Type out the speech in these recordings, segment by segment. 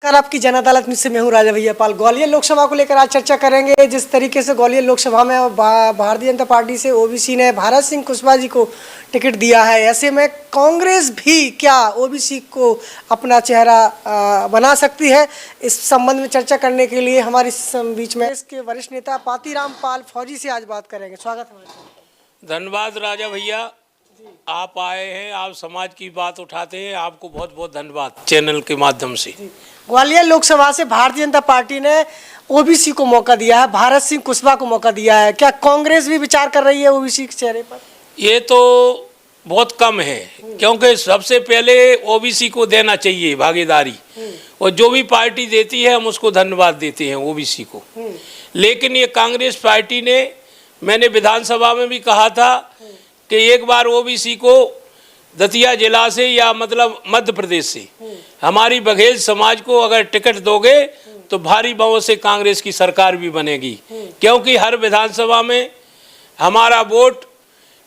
Sir, आपकी जन अदालत में से मैं हूँ राजा भैया पाल। ग्वालियर लोकसभा को लेकर आज चर्चा करेंगे। जिस तरीके से ग्वालियर लोकसभा में भारतीय जनता पार्टी से ओबीसी ने भारत सिंह कुशवाहा जी को टिकट दिया है, ऐसे में कांग्रेस भी क्या ओबीसी को अपना चेहरा बना सकती है? इस संबंध में चर्चा करने के लिए हमारे बीच में इसके वरिष्ठ नेता पातीराम पाल फौजी से आज बात करेंगे। स्वागत है। धन्यवाद राजा भैया, आप आए हैं, आप समाज की बात उठाते हैं, आपको बहुत बहुत धन्यवाद चैनल के माध्यम से। ग्वालियर लोकसभा से भारतीय जनता पार्टी ने ओबीसी को मौका दिया है, भारत सिंह कुशवाहा को मौका दिया है। क्या कांग्रेस भी विचार कर रही है ओबीसी के चेहरे पर? ये तो बहुत कम है, क्योंकि सबसे पहले ओबीसी को देना चाहिए भागीदारी, और जो भी पार्टी देती है हम उसको धन्यवाद देते हैं ओबीसी को। लेकिन ये कांग्रेस पार्टी ने, मैंने विधानसभा में भी कहा था कि एक बार ओबीसी को दतिया जिला से या मतलब मध्य प्रदेश से हमारी बघेल समाज को अगर टिकट दोगे तो भारी बहुमत से कांग्रेस की सरकार भी बनेगी, क्योंकि हर विधानसभा में हमारा वोट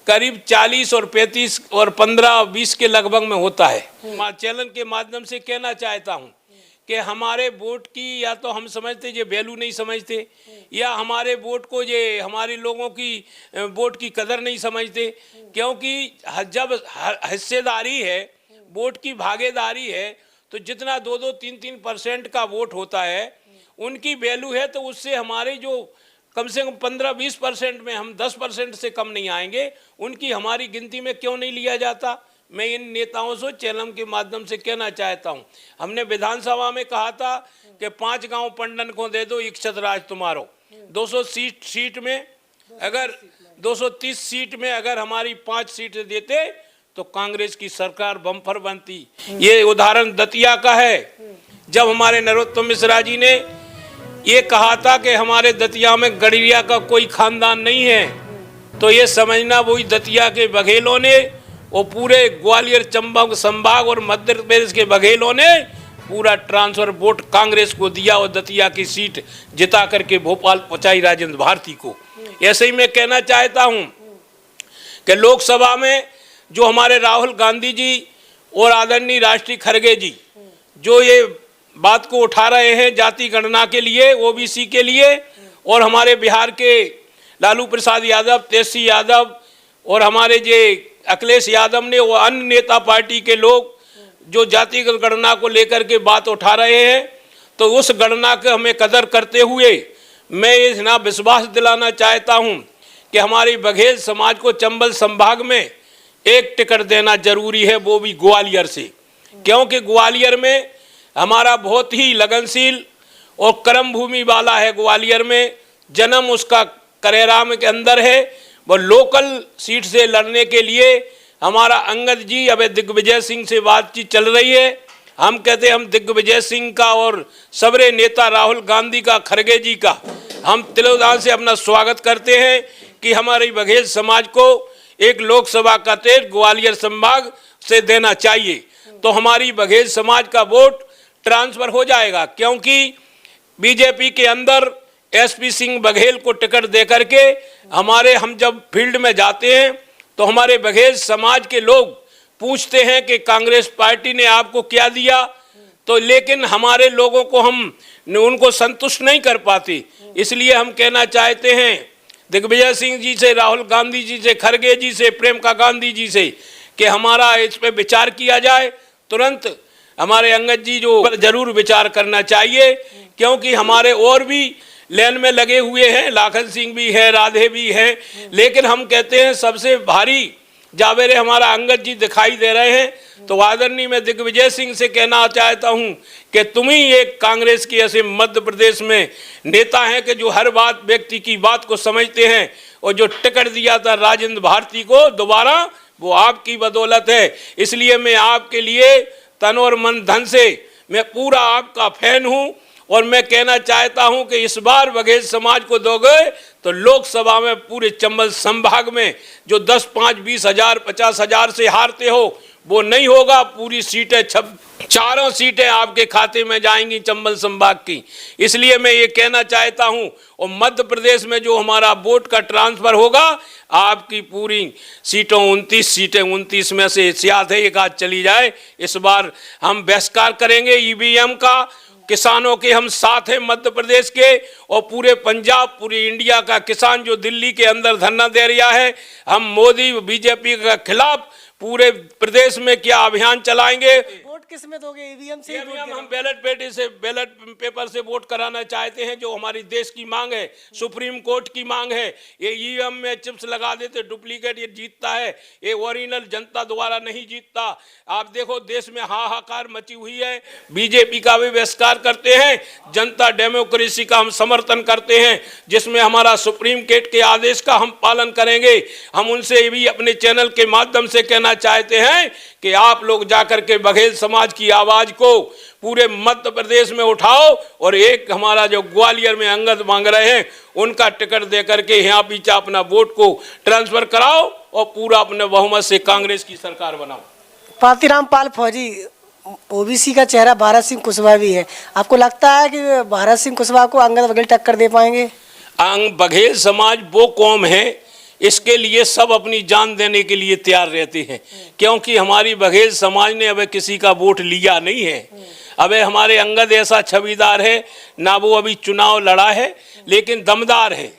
करीब 40 और 35 और 15-20 के लगभग में होता है। चैनल के माध्यम से कहना चाहता हूँ कि हमारे वोट की या तो हम समझते ये वैल्यू नहीं समझते, या हमारे वोट को ये हमारे लोगों की वोट की कदर नहीं समझते, क्योंकि जब हिस्सेदारी है, वोट की भागीदारी है, तो जितना 2-3% का वोट होता है उनकी वैल्यू है, तो उससे हमारे जो कम से कम 15-20% में हम 10% से कम नहीं आएंगे, उनकी हमारी गिनती में क्यों नहीं लिया जाता? मैं इन नेताओं से चैनल के माध्यम से कहना चाहता हूं। हमने विधानसभा में कहा था कि 5 गांव पंडन को दे दो, इच्छत राज तुम्हारो। 230 सीट में अगर हमारी 5 सीटें देते तो कांग्रेस की सरकार बम्पर बनती। ये उदाहरण दतिया का है। जब हमारे नरोत्तम मिश्रा जी ने ये कहा था कि हमारे दतिया में गड़िया का कोई खानदान नहीं है, तो ये समझना वही दतिया के बघेलों ने और पूरे ग्वालियर चंबा संभाग और मध्य प्रदेश के बघेलों ने पूरा ट्रांसफर वोट कांग्रेस को दिया और दतिया की सीट जिता करके भोपाल पहुंचाई राजेंद्र भारती को। ऐसे ही मैं कहना चाहता हूं कि लोकसभा में जो हमारे राहुल गांधी जी और आदरणीय राष्ट्रीय खड़गे जी जो ये बात को उठा रहे हैं जाति गणना के लिए, ओबीसी के लिए, और हमारे बिहार के लालू प्रसाद यादव, तेजस्वी यादव और हमारे जे अखिलेश यादव ने, वो अन्य नेता पार्टी के लोग जो जातिगत गणना को लेकर के बात उठा रहे हैं, तो उस गणना के हमें कदर करते हुए मैं ये ना विश्वास दिलाना चाहता हूं कि हमारी बघेल समाज को चंबल संभाग में एक टिकट देना जरूरी है, वो भी ग्वालियर से, क्योंकि ग्वालियर में हमारा बहुत ही लगनशील और कर्म भूमि वाला है। ग्वालियर में जन्म उसका करेराम के अंदर है। वो लोकल सीट से लड़ने के लिए हमारा अंगद जी, अब दिग्विजय सिंह से बातचीत चल रही है। हम कहते हैं हम दिग्विजय सिंह का और सबरे नेता राहुल गांधी का, खड़गे जी का हम तिलोदान से अपना स्वागत करते हैं कि हमारी बघेल समाज को एक लोकसभा का टिकट ग्वालियर संभाग से देना चाहिए, तो हमारी बघेल समाज का वोट ट्रांसफर हो जाएगा। क्योंकि बीजेपी के अंदर एसपी सिंह बघेल को टिकट दे करके हम जब फील्ड में जाते हैं तो हमारे बघेल समाज के लोग पूछते हैं कि कांग्रेस पार्टी ने आपको क्या दिया, तो लेकिन हमारे लोगों को हम उनको संतुष्ट नहीं कर पाते। इसलिए हम कहना चाहते हैं दिग्विजय सिंह जी से, राहुल गांधी जी से, खड़गे जी से, प्रियंका गांधी जी से कि हमारा इस पर विचार किया जाए। तुरंत हमारे अंगद जी जो जरूर विचार करना चाहिए, क्योंकि हमारे और भी लेन में लगे हुए हैं, लाखन सिंह भी है, राधे भी हैं, लेकिन हम कहते हैं सबसे भारी जावेरे हमारा अंगद जी दिखाई दे रहे हैं। तो आदरणीय मैं दिग्विजय सिंह से कहना चाहता हूं कि तुम ही एक कांग्रेस की ऐसे मध्य प्रदेश में नेता हैं कि जो हर बात व्यक्ति की बात को समझते हैं, और जो टिकट दिया था राजेंद्र भारती को दोबारा, वो आपकी बदौलत है। इसलिए मैं आपके लिए तन और मन धन से मैं पूरा आपका फैन हूं, और मैं कहना चाहता हूं कि इस बार बघेल समाज को दोगे तो लोकसभा में पूरे चंबल संभाग में जो 10, 5, 20 हजार 50 हजार से हारते हो वो नहीं होगा। पूरी सीटें चारों सीटें आपके खाते में जाएंगी चंबल संभाग की। इसलिए मैं ये कहना चाहता हूं, और मध्य प्रदेश में जो हमारा वोट का ट्रांसफर होगा, आपकी पूरी सीटों 29 सीटें, 29 में से शायद है एक आध चली जाए। इस बार हम बहिष्कार करेंगे ईवीएम का, किसानों के हम साथ हैं मध्य प्रदेश के, और पूरे पंजाब, पूरी इंडिया का किसान जो दिल्ली के अंदर धरना दे रहा है, हम मोदी बीजेपी के खिलाफ पूरे प्रदेश में क्या अभियान चलाएंगे। वोट किस में दोगे? ईवीएम से? हम बैलेट पेपर से वोट कराना चाहते हैं, जो हमारी देश की मांग है, सुप्रीम कोर्ट की मांग है। ये ईवीएम में चिप्स लगा देते, डुप्लीकेट ये जीतता है, ये ओरिजिनल जनता द्वारा नहीं जीतता। आप देखो देश में हाहाकार मची हुई है, बीजेपी का भी बहिष्कार करते हैं, जनता डेमोक्रेसी का हम समर्थन करते हैं, जिसमें हमारा सुप्रीम कोर्ट के आदेश का हम पालन करेंगे। हम उनसे भी अपने चैनल के माध्यम से कहना चाहते हैं कि आप लोग जाकर के बघेल समाज की आवाज को पूरे मध्य प्रदेश में उठाओ, और एक हमारा जो ग्वालियर में अंगद मांग रहे हैं उनका टिकट देकर के यहाँ पीछे अपना वोट को ट्रांसफर कराओ और पूरा अपने बहुमत से कांग्रेस की सरकार बनाओ। पातीराम पाल फौजी, ओबीसी का चेहरा भारत सिंह कुशवाहा भी है, आपको लगता है कि भारत सिंह कुशवाहा को अंगद बघेल टक्कर दे पाएंगे? बघेल समाज वो कौम है, इसके लिए सब अपनी जान देने के लिए तैयार रहते हैं, क्योंकि हमारी बघेल समाज ने अभी किसी का वोट लिया नहीं है। अबे हमारे अंगद ऐसा छविदार है ना, वो अभी चुनाव लड़ा है, लेकिन दमदार है,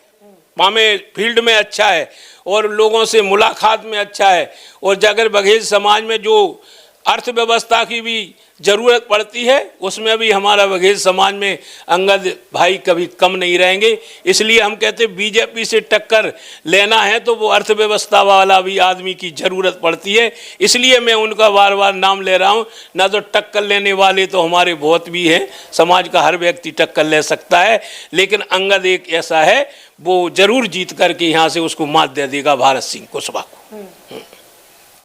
हमें फील्ड में अच्छा है और लोगों से मुलाकात में अच्छा है। और अगर बघेल समाज में जो अर्थव्यवस्था की भी जरूरत पड़ती है, उसमें भी हमारा बघेल समाज में अंगद भाई कभी कम नहीं रहेंगे। इसलिए हम कहते हैं बीजेपी से टक्कर लेना है तो वो अर्थव्यवस्था वाला भी आदमी की जरूरत पड़ती है, इसलिए मैं उनका बार बार नाम ले रहा हूँ। ना तो टक्कर लेने वाले तो हमारे बहुत भी हैं, समाज का हर व्यक्ति टक्कर ले सकता है, लेकिन अंगद एक ऐसा है वो जरूर जीत करके यहाँ से उसको मात दे देगा भारत सिंह कुशवाहा को।